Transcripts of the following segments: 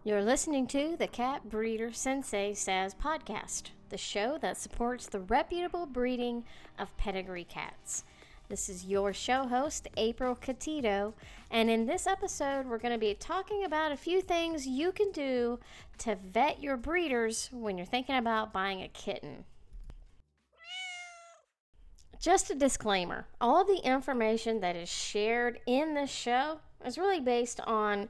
You're listening to the Cat Breeder Sensei Says podcast, the show that supports the reputable breeding of pedigree cats. This is your show host, April Catito, and in this episode, we're going to be talking about a few things you can do to vet your breeders when you're thinking about buying a kitten. Just a disclaimer, all of the information that is shared in this show is really based on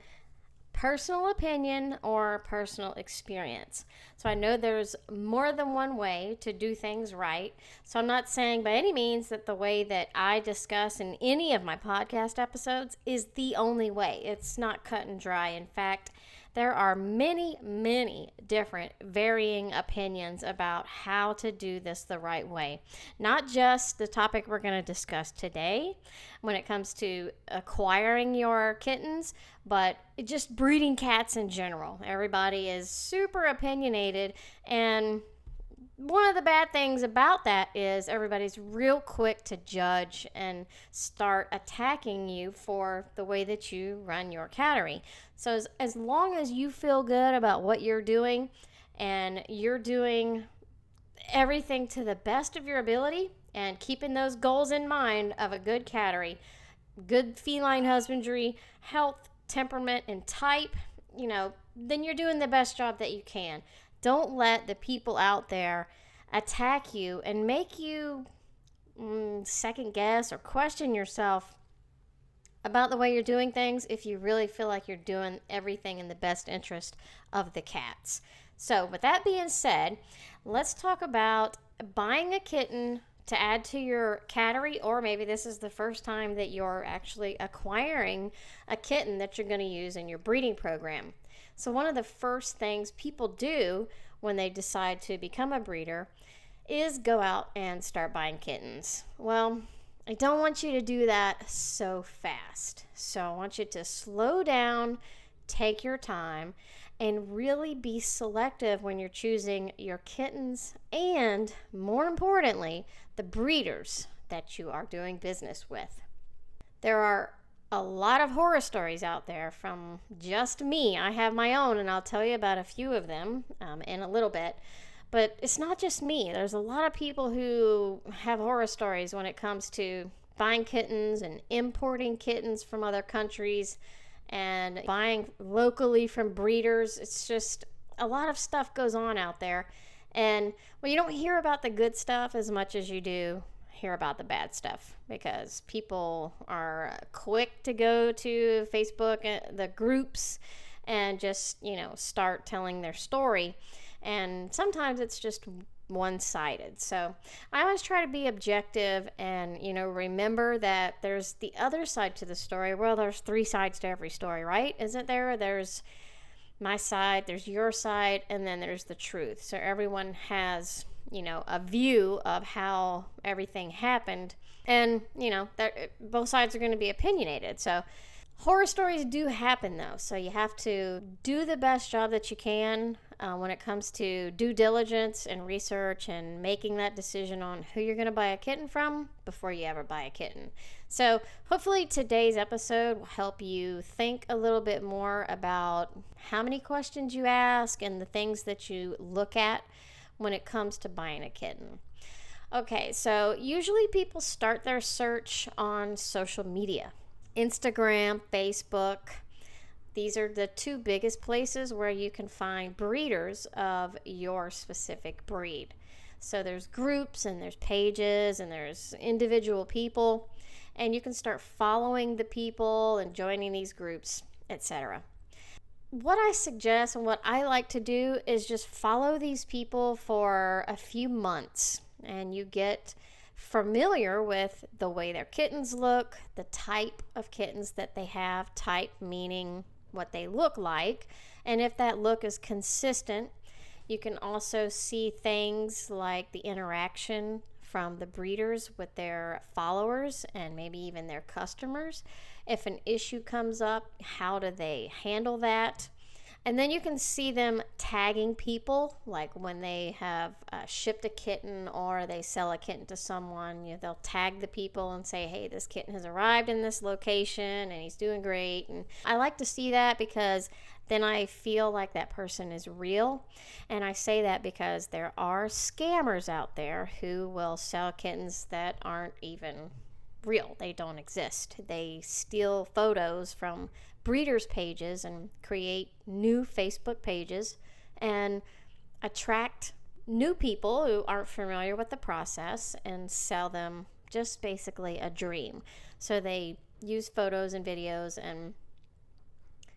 personal opinion or personal experience. So I know there's more than one way to do things right. So I'm not saying by any means that the way that I discuss in any of my podcast episodes is the only way. It's not cut and dry. In fact, there are many different varying opinions about how to do this the right way. Not just the topic we're going to discuss today when it comes to acquiring your kittens, but just breeding cats in general. Everybody is super opinionated, and one of the bad things about that is everybody's real quick to judge and start attacking you for the way that you run your cattery. So as long as you feel good about what you're doing and you're doing everything to the best of your ability and keeping those goals in mind of a good cattery, good feline husbandry, health, temperament, and type, then you're doing the best job that you can. Don't let the people out there attack you and make you second guess or question yourself about the way you're doing things if you really feel like you're doing everything in the best interest of the cats. So with that being said, let's talk about buying a kitten to add to your cattery, or maybe this is the first time that you're actually acquiring a kitten that you're going to use in your breeding program. So one of the first things people do when they decide to become a breeder is go out and start buying kittens. Well, I don't want you to do that so fast. So I want you to slow down, take your time, and really be selective when you're choosing your kittens and, more importantly, the breeders that you are doing business with. There are a lot of horror stories out there from just me. I have my own, and I'll tell you about a few of them in a little bit. But it's not just me. There's a lot of people who have horror stories when it comes to buying kittens and importing kittens from other countries and buying locally from breeders. It's just a lot of stuff goes on out there. And well, you don't hear about the good stuff as much as you do hear about the bad stuff, because people are quick to go to Facebook, the groups, and just, start telling their story. And sometimes it's just one-sided. So I always try to be objective and, remember that there's the other side to the story. Well, there's three sides to every story, right? Isn't there? There's my side, there's your side, and then there's the truth. So everyone has, a view of how everything happened. And, both sides are going to be opinionated. So horror stories do happen, though. So you have to do the best job that you can when it comes to due diligence and research and making that decision on who you're going to buy a kitten from before you ever buy a kitten. So hopefully today's episode will help you think a little bit more about how many questions you ask and the things that you look at when it comes to buying a kitten. Okay, so usually people start their search on social media. Instagram, Facebook. These are the two biggest places where you can find breeders of your specific breed. So there's groups and there's pages and there's individual people, and you can start following the people and joining these groups, etc. What I suggest and what I like to do is just follow these people for a few months, and you get familiar with the way their kittens look, the type of kittens that they have, type meaning what they look like, and if that look is consistent. You can also see things like the interaction from the breeders with their followers and maybe even their customers. If an issue comes up, how do they handle that? And then you can see them tagging people, like when they have shipped a kitten or they sell a kitten to someone. They'll tag the people and say, hey, this kitten has arrived in this location and he's doing great. And I like to see that because then I feel like that person is real. And I say that because there are scammers out there who will sell kittens that aren't even real. They don't exist. They steal photos from breeders' pages and create new Facebook pages and attract new people who aren't familiar with the process and sell them just basically a dream. So they use photos and videos and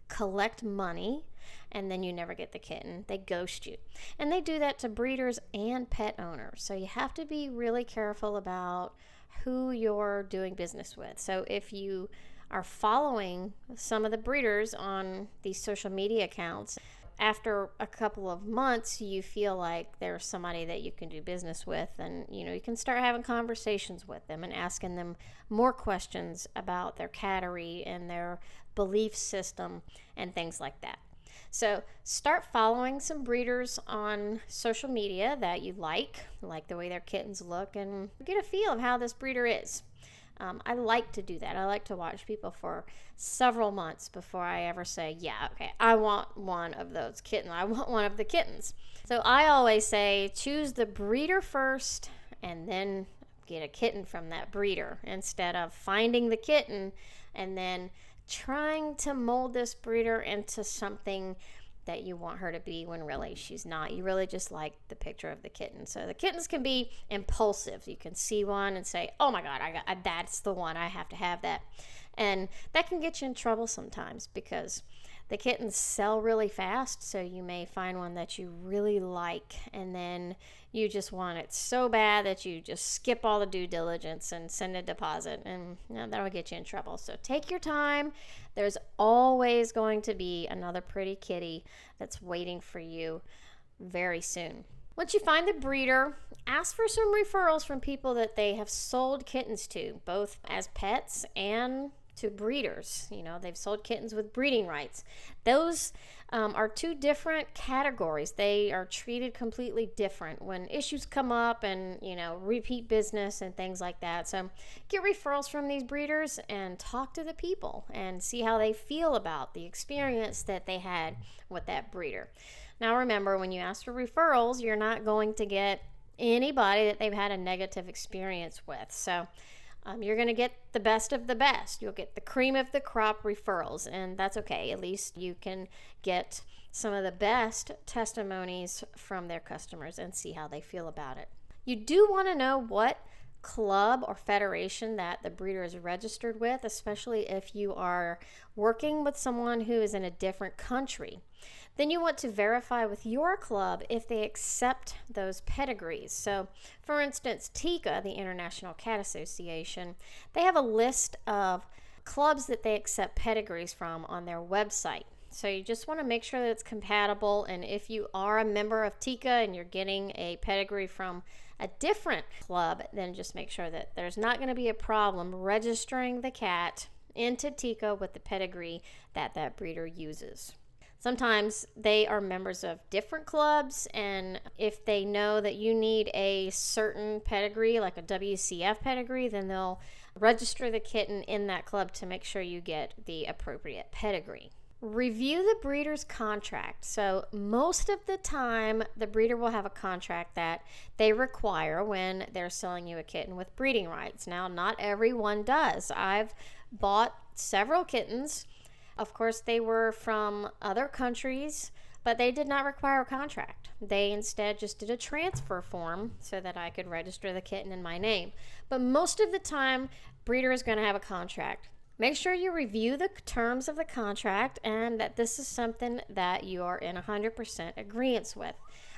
collect money, and then you never get the kitten. They ghost you. And they do that to breeders and pet owners. So you have to be really careful about who you're doing business with. So if you are following some of the breeders on these social media accounts, after a couple of months you feel like there's somebody that you can do business with, and you can start having conversations with them and asking them more questions about their cattery and their belief system and things like that. So start following some breeders on social media that you like the way their kittens look, and get a feel of how this breeder is. I like to do that. I like to watch people for several months before I ever say, yeah, okay, I want one of those kittens. I want one of the kittens. So I always say, choose the breeder first and then get a kitten from that breeder, instead of finding the kitten and then trying to mold this breeder into something that you want her to be when really she's not. You really just like the picture of the kitten. So the kittens can be impulsive. You can see one and say, oh my God, that's the one. I have to have that. And that can get you in trouble sometimes because the kittens sell really fast. So you may find one that you really like, and then you just want it so bad that you just skip all the due diligence and send a deposit, and that'll get you in trouble. So take your time. There's always going to be another pretty kitty that's waiting for you very soon. Once you find the breeder, ask for some referrals from people that they have sold kittens to, both as pets and to breeders. They've sold kittens with breeding rights. Those are two different categories. They are treated completely different when issues come up and repeat business and things like that. So get referrals from these breeders and talk to the people and see how they feel about the experience that they had with that breeder. Now remember, when you ask for referrals, you're not going to get anybody that they've had a negative experience with. So you're going to get the best of the best. You'll get the cream of the crop referrals, and that's okay. At least you can get some of the best testimonies from their customers and see how they feel about it. You do want to know what club or federation that the breeder is registered with, especially if you are working with someone who is in a different country. Then you want to verify with your club if they accept those pedigrees. So, for instance, TICA, the International Cat Association, they have a list of clubs that they accept pedigrees from on their website. So you just want to make sure that it's compatible, and if you are a member of TICA and you're getting a pedigree from a different club, then just make sure that there's not going to be a problem registering the cat into TICA with the pedigree that that breeder uses. Sometimes they are members of different clubs, and if they know that you need a certain pedigree, like a WCF pedigree, then they'll register the kitten in that club to make sure you get the appropriate pedigree. Review the breeder's contract. So most of the time, the breeder will have a contract that they require when they're selling you a kitten with breeding rights. Now, not everyone does. I've bought several kittens. Of course, they were from other countries, but they did not require a contract. They instead just did a transfer form so that I could register the kitten in my name. But most of the time, breeder is going to have a contract. Make sure you review the terms of the contract and that this is something that you are in 100% agreement with.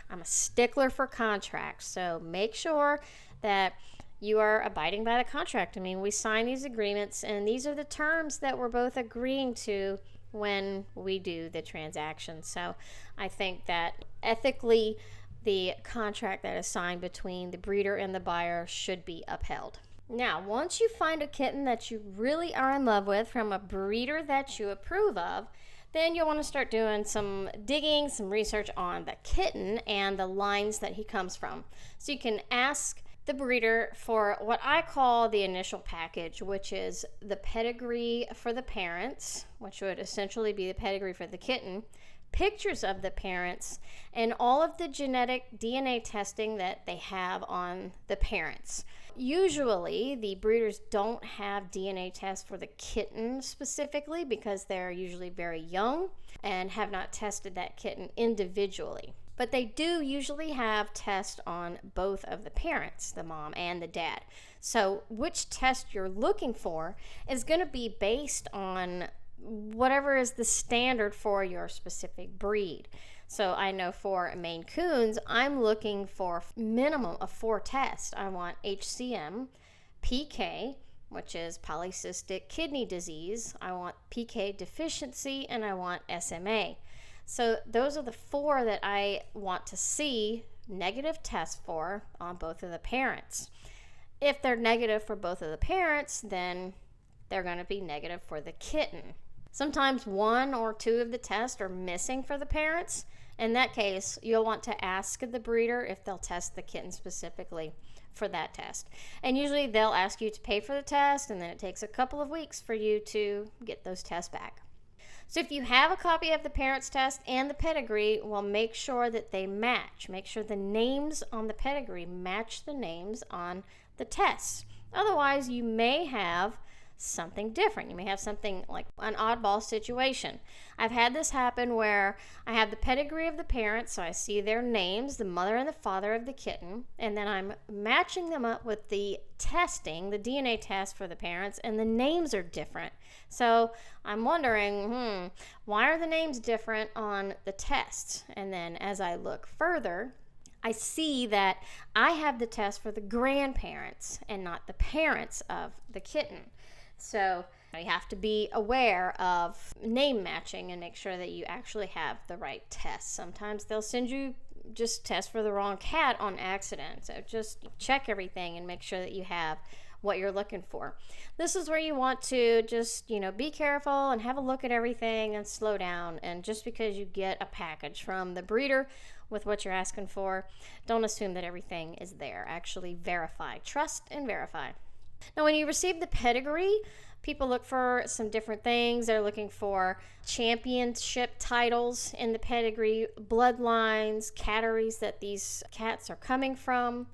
I'm a stickler for contracts, so make sure that you are abiding by the contract. I mean, we sign these agreements, and these are the terms that we're both agreeing to when we do the transaction. So I think that ethically, the contract that is signed between the breeder and the buyer should be upheld. Now, once you find a kitten that you really are in love with from a breeder that you approve of, Then you'll want to start doing some digging, some research on the kitten and the lines that he comes from. So you can ask the breeder for what I call the initial package, which is the pedigree for the parents, which would essentially be the pedigree for the kitten, pictures of the parents, and all of the genetic DNA testing that they have on the parents. Usually, the breeders don't have DNA tests for the kitten specifically because they're usually very young and have not tested that kitten individually. But they do usually have tests on both of the parents, the mom and the dad. So which test you're looking for is going to be based on whatever is the standard for your specific breed. So I know for Maine Coons, I'm looking for minimum of 4 tests. I want HCM, PK, which is polycystic kidney disease. I want PK deficiency, and I want SMA. So those are the 4 that I want to see negative tests for on both of the parents. If they're negative for both of the parents, then they're going to be negative for the kitten. Sometimes 1 or 2 of the tests are missing for the parents. In that case, you'll want to ask the breeder if they'll test the kitten specifically for that test. And usually they'll ask you to pay for the test, and then it takes a couple of weeks for you to get those tests back. So if you have a copy of the parents test and the pedigree, well, make sure that they match. Make sure the names on the pedigree match the names on the tests. Otherwise, you may have something different. You may have something like an oddball situation. I've had this happen where I have the pedigree of the parents, so I see their names, the mother and the father of the kitten, and then I'm matching them up with the testing, the DNA test for the parents, and the names are different. So I'm wondering, why are the names different on the tests? And then as I look further, I see that I have the test for the grandparents and not the parents of the kitten. So you have to be aware of name matching and make sure that you actually have the right test. Sometimes they'll send you just test for the wrong cat on accident. So just check everything and make sure that you have what you're looking for. This is where you want to just, be careful and have a look at everything and slow down. And just because you get a package from the breeder with what you're asking for, don't assume that everything is there. Actually verify. Trust and verify. Now, when you receive the pedigree, people look for some different things. They're looking for championship titles in the pedigree, bloodlines, catteries that these cats are coming from.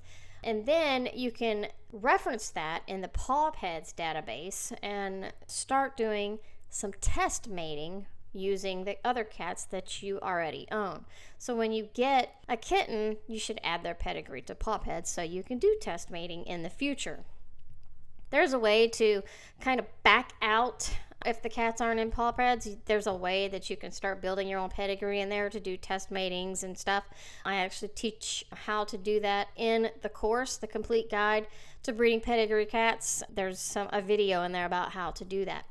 And then you can reference that in the PawPeds database and start doing some test mating using the other cats that you already own. So when you get a kitten, you should add their pedigree to PawPeds so you can do test mating in the future. There's a way to kind of back out if the cats aren't in PawPeds. There's a way that you can start building your own pedigree in there to do test matings and stuff. I actually teach how to do that in the course, the complete guide to breeding pedigree cats. There's a video in there about how to do that.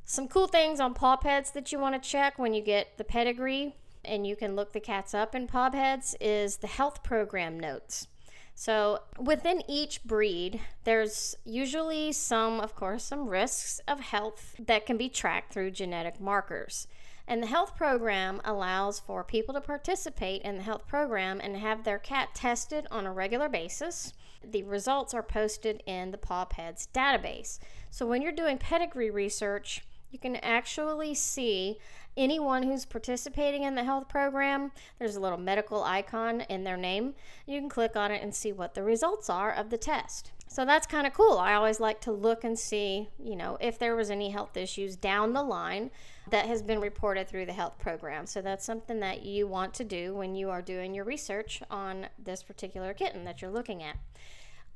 Some cool things on PawPeds that you want to check when you get the pedigree, and you can look the cats up in PawPeds, is the health program notes. So within each breed, there's usually some risks of health that can be tracked through genetic markers. And the health program allows for people to participate in the health program and have their cat tested on a regular basis. The results are posted in the PawPeds database. So when you're doing pedigree research, you can actually see anyone who's participating in the health program. There's a little medical icon in their name. You can click on it and see what the results are of the test. So that's kind of cool. I always like to look and see, if there was any health issues down the line that has been reported through the health program. So that's something that you want to do when you are doing your research on this particular kitten that you're looking at.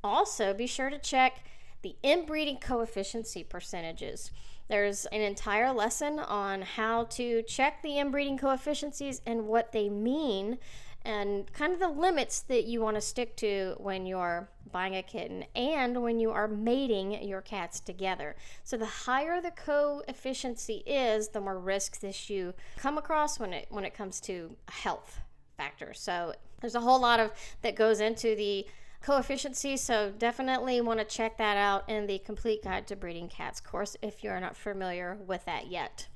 Also, be sure to check the inbreeding coefficient percentages. There's an entire lesson on how to check the inbreeding coefficients and what they mean, and kind of the limits that you want to stick to when you're buying a kitten and when you are mating your cats together. So the higher the coefficient is, the more risks that you come across when it comes to health factors. So there's a whole lot that goes into the coefficient, so definitely want to check that out in the Complete Guide to Breeding Cats course if you're not familiar with that yet.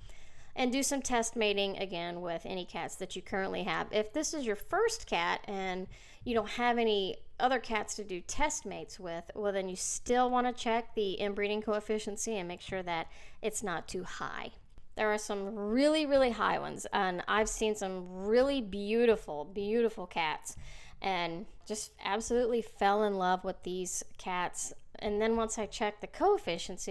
and do some test mating again with any cats that you currently have. If this is your first cat and you don't have any other cats to do test mates with, well, then you still want to check the inbreeding coefficient and make sure that it's not too high. There are some really, really high ones, and I've seen some really beautiful, beautiful cats, and just absolutely fell in love with these cats. And then once I checked the coefficient,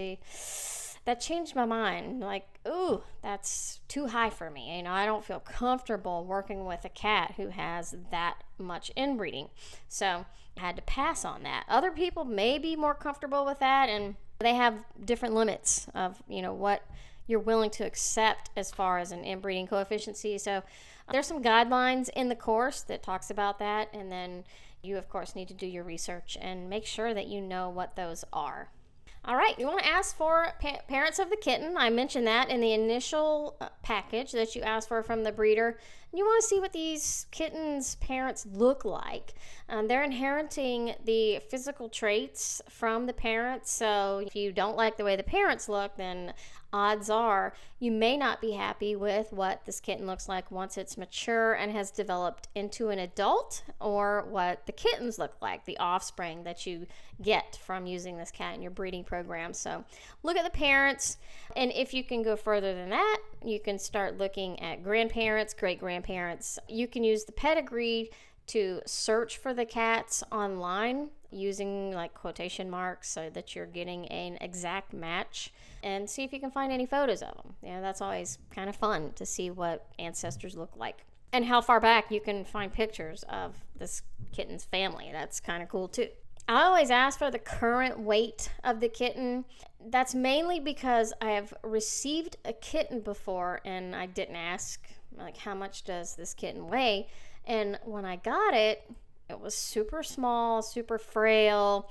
that changed my mind. Like, ooh, that's too high for me. You know, I don't feel comfortable working with a cat who has that much inbreeding. So I had to pass on that. Other people may be more comfortable with that, and they have different limits of, you know, what you're willing to accept as far as an inbreeding coefficient. So there's some guidelines in the course that talks about that, and then you of course need to do your research and make sure that you know what those are. All right, you want to ask for parents of the kitten. I mentioned that in the initial package that you asked for from the breeder. You want to see what these kittens' parents look like. They're inheriting the physical traits from the parents, so if you don't like the way the parents look, then odds are you may not be happy with what this kitten looks like once it's mature and has developed into an adult, or what the kittens look like, the offspring that you get from using this cat in your breeding program. So look at the parents, and if you can go further than that, you can start looking at grandparents, great-grandparents. You can use the pedigree to search for the cats online using like quotation marks so that you're getting an exact match, and see if you can find any photos of them. You know, that's always kind of fun to see what ancestors look like and how far back you can find pictures of this kitten's family. That's kind of cool too. I always ask for the current weight of the kitten. That's mainly because I have received a kitten before and I didn't ask, like, how much does this kitten weigh? And when I got it, it was super small, super frail.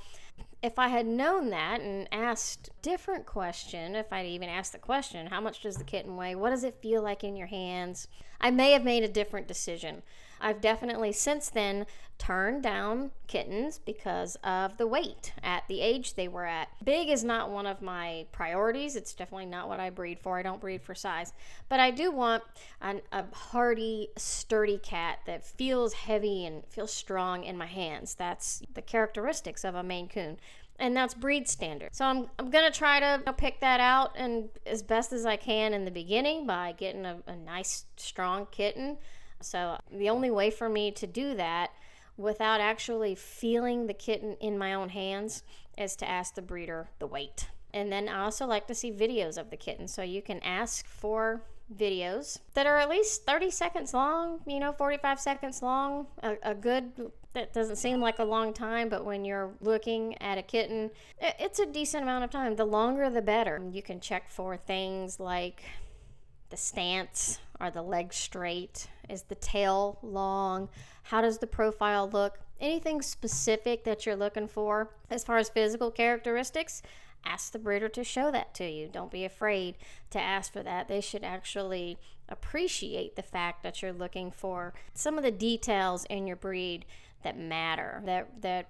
If I had known that and asked a different question, if I'd even asked the question, how much does the kitten weigh? What does it feel like in your hands? I may have made a different decision. I've definitely since then turned down kittens because of the weight at the age they were at. Big is not one of my priorities. It's definitely not what I breed for. I don't breed for size. But I do want a hardy, sturdy cat that feels heavy and feels strong in my hands. That's the characteristics of a Maine Coon. And that's breed standard. So I'm going to try to pick that out and as best as I can in the beginning by getting a nice, strong kitten. So the only way for me to do that without actually feeling the kitten in my own hands is to ask the breeder the weight. And then I also like to see videos of the kitten. So you can ask for videos that are at least 30 seconds long, 45 seconds long. That doesn't seem like a long time, but when you're looking at a kitten, it's a decent amount of time. The longer, the better. You can check for things like the stance. Are the legs straight? Is the tail long? How does the profile look? Anything specific that you're looking for as far as physical characteristics, ask the breeder to show that to you. Don't be afraid to ask for that. They should actually appreciate the fact that you're looking for some of the details in your breed that matter, that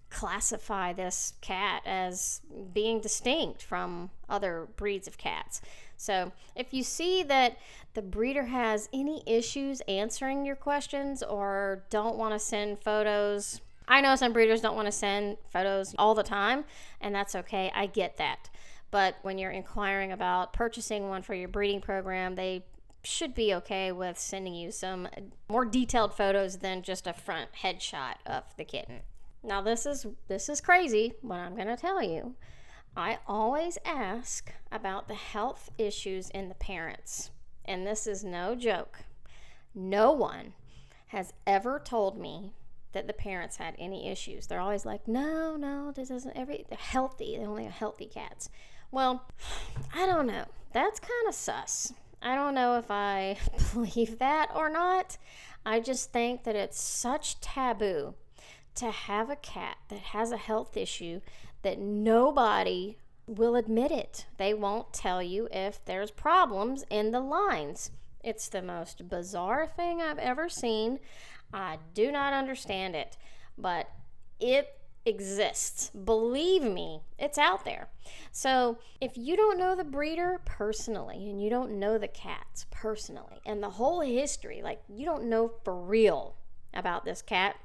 classify this cat as being distinct from other breeds of cats. So if you see that the breeder has any issues answering your questions or don't want to send photos, I know some breeders don't want to send photos all the time, and that's okay. I get that. But when you're inquiring about purchasing one for your breeding program, they should be okay with sending you some more detailed photos than just a front headshot of the kitten. Now this is crazy, but I'm going to tell you. I always ask about the health issues in the parents. And this is no joke. No one has ever told me that the parents had any issues. They're always like, no, this isn't they're healthy. They only have healthy cats. Well, I don't know. That's kind of sus. I don't know if I believe that or not. I just think that it's such taboo to have a cat that has a health issue that nobody will admit it. They won't tell you if there's problems in the lines. It's the most bizarre thing I've ever seen. I do not understand it, but it exists. Believe me, it's out there. So if you don't know the breeder personally and you don't know the cats personally and the whole history, like you don't know for real about this cat,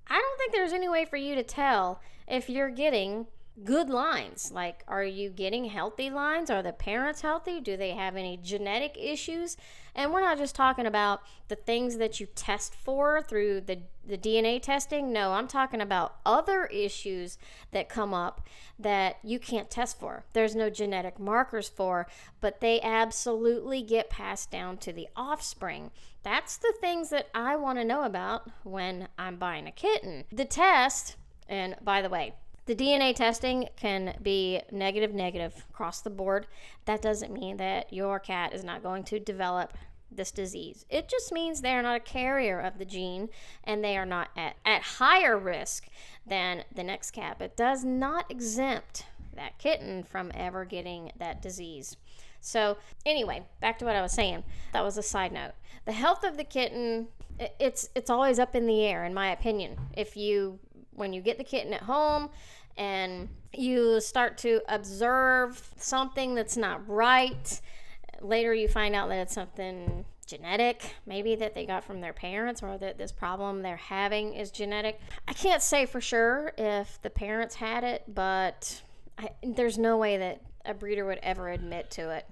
I don't think there's any way for you to tell if you're getting good lines. Like, are you getting healthy lines? Are the parents healthy? Do they have any genetic issues? And we're not just talking about the things that you test for through the DNA testing. No, I'm talking about other issues that come up that you can't test for. There's no genetic markers for, but they absolutely get passed down to the offspring. That's the things that I want to know about when I'm buying a kitten. The test, and by the way, the DNA testing can be negative across the board. That doesn't mean that your cat is not going to develop this disease. It just means they're not a carrier of the gene and they are not at higher risk than the next cat. But it does not exempt that kitten from ever getting that disease. So anyway, back to what I was saying. That was a side note. The health of the kitten, it's always up in the air, in my opinion. When you get the kitten at home and you start to observe something that's not right, later you find out that it's something genetic, maybe that they got from their parents, or that this problem they're having is genetic. I can't say for sure if the parents had it, but there's no way that a breeder would ever admit to it.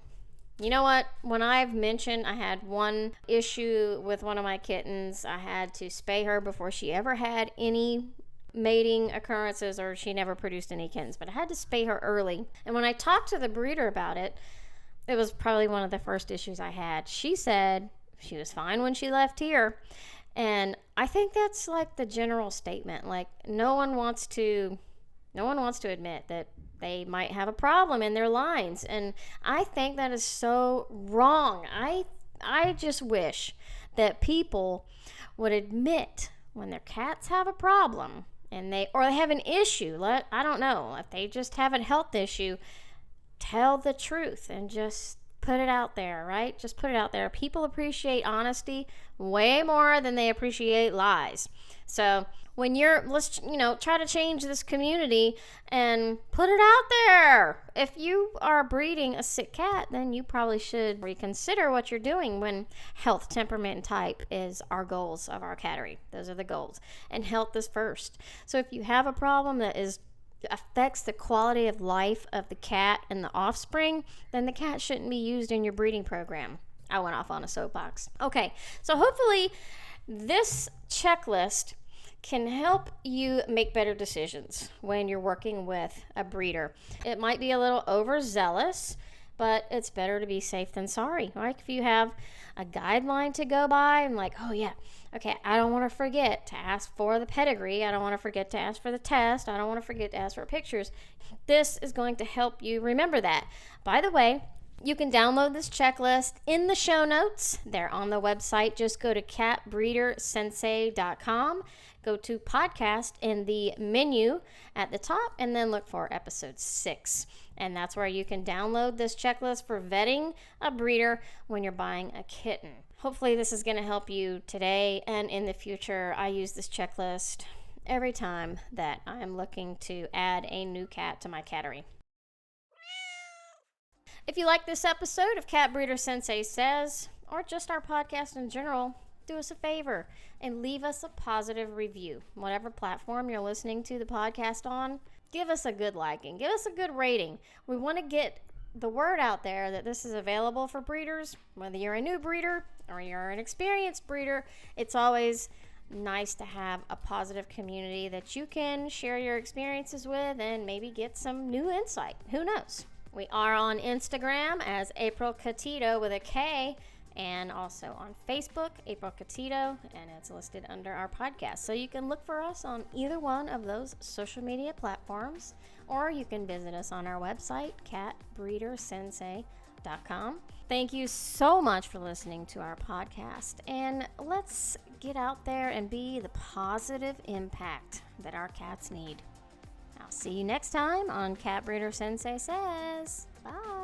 You know what? When I've mentioned I had one issue with one of my kittens, I had to spay her before she ever had any mating occurrences, or she never produced any kittens, but I had to spay her early. And when I talked to the breeder about it, it was probably one of the first issues I had. She said she was fine when she left here. And I think that's like the general statement. Like no one wants to admit that they might have a problem in their lines. And I think that is so wrong. I just wish that people would admit when their cats have a problem and they have an issue. I don't know, if they just have a health issue, tell the truth and just put it out there, right? Just put it out there. People appreciate honesty way more than they appreciate lies. So when let's try to change this community and put it out there. If you are breeding a sick cat, then you probably should reconsider what you're doing when health, temperament, and type is our goals of our cattery. Those are the goals. And health is first. So if you have a problem that affects the quality of life of the cat and the offspring, then the cat shouldn't be used in your breeding program. I went off on a soapbox. Okay, so hopefully this checklist can help you make better decisions when you're working with a breeder. It might be a little overzealous, but it's better to be safe than sorry. Like if you have a guideline to go by and like, oh yeah, okay, I don't want to forget to ask for the pedigree. I don't want to forget to ask for the test. I don't want to forget to ask for pictures. This is going to help you remember that. By the way, you can download this checklist in the show notes. They're on the website. Just go to catbreedersensei.com. Go to podcast in the menu at the top and then look for episode 6. And that's where you can download this checklist for vetting a breeder when you're buying a kitten. Hopefully this is going to help you today and in the future. I use this checklist every time that I am looking to add a new cat to my cattery. If you like this episode of Cat Breeder Sensei Says, or just our podcast in general, do us a favor and leave us a positive review. Whatever platform you're listening to the podcast on, give us a good liking, give us a good rating. We want to get the word out there that this is available for breeders. Whether you're a new breeder or you're an experienced breeder, it's always nice to have a positive community that you can share your experiences with and maybe get some new insight. Who knows? We are on Instagram as April Catito with a K, and also on Facebook, April Catito, and it's listed under our podcast. So you can look for us on either one of those social media platforms, or you can visit us on our website, catbreedersensei.com. Thank you so much for listening to our podcast, and let's get out there and be the positive impact that our cats need. I'll see you next time on Cat Breeder Sensei Says. Bye.